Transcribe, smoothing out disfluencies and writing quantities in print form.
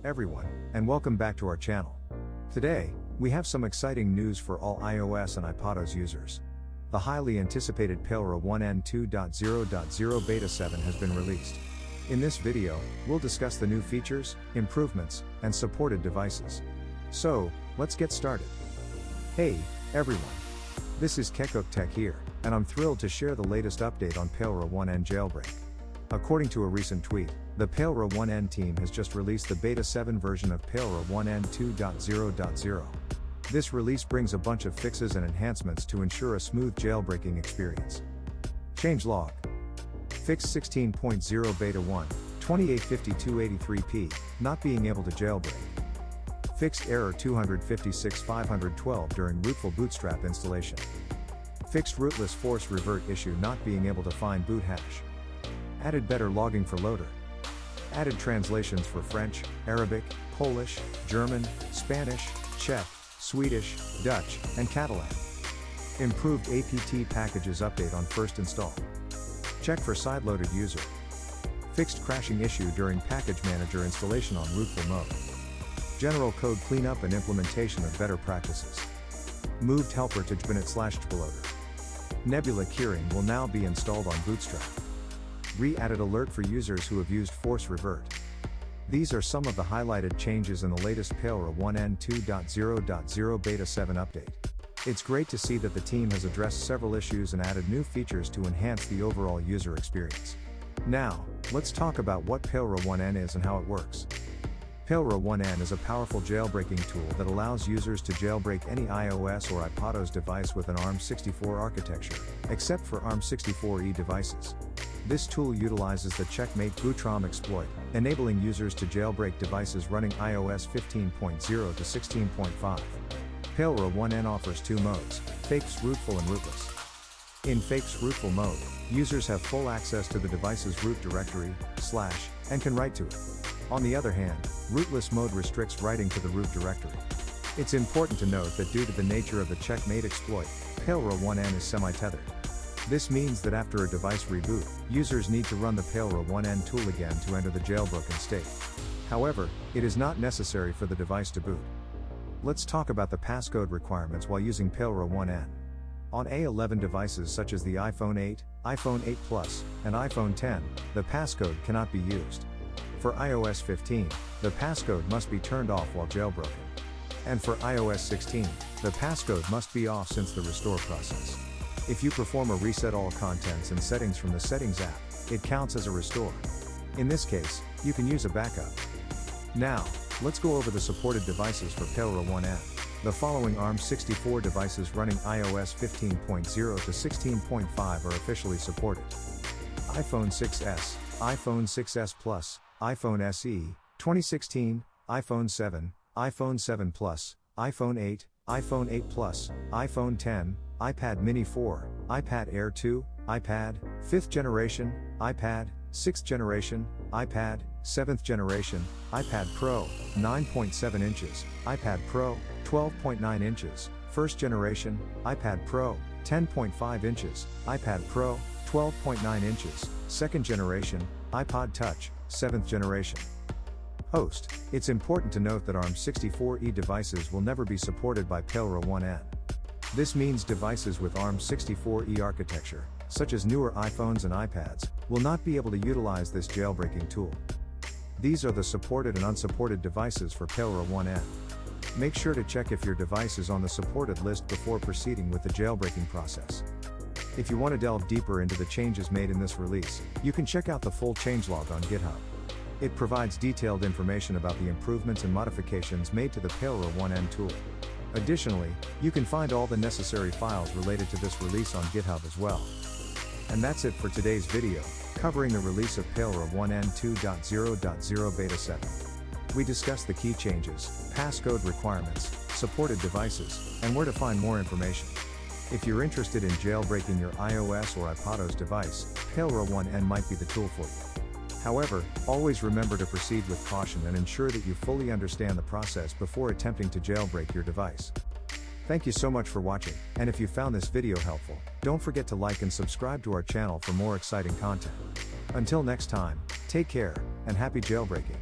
everyone, and welcome back to our channel. Today, we have some exciting news for all iOS and iPadOS users. The highly anticipated Palera1n 2.0.0 Beta 7 has been released. In this video, we'll discuss the new features, improvements, and supported devices. So, let's get started. Hey, everyone. This is Kekok Tech here, and I'm thrilled to share the latest update on Palera1n Jailbreak. According to a recent tweet, the Palera1n team has just released the Beta 7 version of Palera1n 2.0.0. This release brings a bunch of fixes and enhancements to ensure a smooth jailbreaking experience. Changelog. Fix 16.0 Beta 1, 285283p, not being able to jailbreak. Fixed error 256512 during rootful bootstrap installation. Fixed rootless force-revert issue not being able to find boot hash. Added better logging for loader. Added translations for French, Arabic, Polish, German, Spanish, Czech, Swedish, Dutch, and Catalan. Improved apt packages update on first install. Check for sideloaded user. Fixed crashing issue during package manager installation on rootful mode. General code cleanup and implementation of better practices. Moved helper to jbinit/jbloader. Nebula keyring will now be installed on Bootstrap. Re-added alert for users who have used force-revert. These are some of the highlighted changes in the latest Palera1n 2.0.0 Beta 7 update. It's great to see that the team has addressed several issues and added new features to enhance the overall user experience. Now, let's talk about what Palera1n is and how it works. Palera1n is a powerful jailbreaking tool that allows users to jailbreak any iOS or iPadOS device with an ARM64 architecture, except for ARM64E devices. This tool utilizes the Checkmate bootROM exploit, enabling users to jailbreak devices running iOS 15.0 to 16.5. Palera1n offers two modes, fakefs-rootful and rootless. In fakefs-rootful mode, users have full access to the device's root directory, / and can write to it. On the other hand, rootless mode restricts writing to the root directory. It's important to note that due to the nature of the Checkmate exploit, Palera1n is semi-tethered. This means that after a device reboot, users need to run the Palera1n tool again to enter the jailbroken state. However, it is not necessary for the device to boot. Let's talk about the passcode requirements while using Palera1n. On A11 devices such as the iPhone 8, iPhone 8 Plus, and iPhone 10, the passcode cannot be used. For iOS 15, the passcode must be turned off while jailbroken. And for iOS 16, the passcode must be off since the restore process. If you perform a reset all contents and settings from the Settings app, it counts as a restore. In this case, you can use a backup. Now, let's go over the supported devices for Palera1n. The following ARM64 devices running iOS 15.0 to 16.5 are officially supported. iPhone 6s, iPhone 6s Plus, iPhone SE, 2016, iPhone 7, iPhone 7 Plus, iPhone 8, iPhone 8 Plus, iPhone 10, iPad mini 4, iPad Air 2, iPad, 5th generation, iPad, 6th generation, iPad, 7th generation, iPad Pro, 9.7 inches, iPad Pro, 12.9 inches, 1st generation, iPad Pro, 10.5 inches, iPad Pro, 12.9 inches, 2nd generation, iPod Touch, 7th generation. Host. It's important to note that ARM64E devices will never be supported by Palera1n. This means devices with ARM64E architecture, such as newer iPhones and iPads, will not be able to utilize this jailbreaking tool. These are the supported and unsupported devices for Palera1n. Make sure to check if your device is on the supported list before proceeding with the jailbreaking process. If you want to delve deeper into the changes made in this release, you can check out the full changelog on GitHub. It provides detailed information about the improvements and modifications made to the Palera1n tool. Additionally, you can find all the necessary files related to this release on GitHub as well. And that's it for today's video, covering the release of Palera1n 2.0.0 Beta 7. We discussed the key changes, passcode requirements, supported devices, and where to find more information. If you're interested in jailbreaking your iOS or iPadOS device, Palera1n might be the tool for you. However, always remember to proceed with caution and ensure that you fully understand the process before attempting to jailbreak your device. Thank you so much for watching, and if you found this video helpful, don't forget to like and subscribe to our channel for more exciting content. Until next time, take care, and happy jailbreaking.